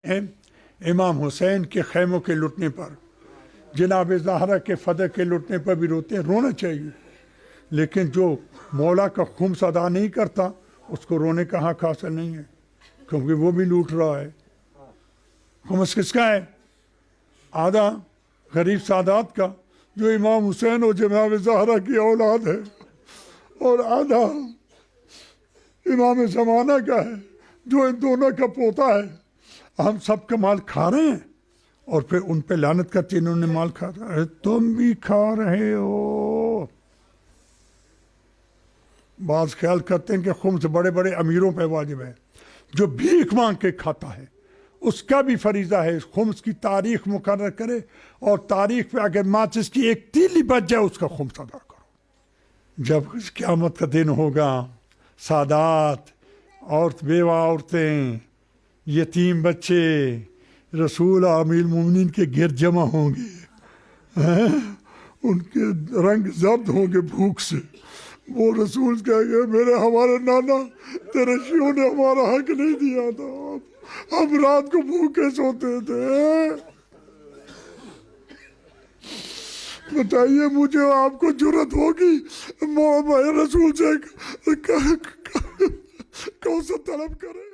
ہیں امام حسین کے خیموں کے لٹنے پر، جناب زہرا کے فتح کے لٹنے پر بھی روتے ہیں. رونا چاہیے، لیکن جو مولا کا خمس ادا نہیں کرتا اس کو رونے کا حق حاصل نہیں ہے، کیونکہ وہ بھی لوٹ رہا ہے. خمس کس کا ہے؟ آدھا غریب سادات کا جو امام حسین اور جناب زہرا کی اولاد ہے، اور آدھا امام زمانہ کا ہے جو ان دونوں کا پوتا ہے. ہم سب کا مال کھا رہے ہیں اور پھر ان پہ لعنت کرتے انہوں نے مال کھا رہا ہے. تم بھی کھا رہے ہو. بعض خیال کرتے ہیں کہ خمس بڑے بڑے امیروں پہ واجب ہے. جو بھیک مانگ کے کھاتا ہے اس کا بھی فریضہ ہے خمس کی تاریخ مقرر کرے، اور تاریخ پہ اگر ماچس کی ایک تیلی بچ جائے اس کا خمس ادا کرو. جب قیامت کا دن ہوگا، سادات، بیوہ عورتیں، یتیم بچے رسول امیر المومنین کے گرد جمع ہوں گے. ان کے رنگ زرد ہوں گے بھوک سے. وہ رسول کہے گے میرے ہمارے نانا تیرے شیعوں نے ہمارا حق نہیں دیا تھا، ہم رات کو بھوکے سوتے تھے. بتائیے مجھے آپ کو جرت ہوگی رسول سے کوثر طلب کرے؟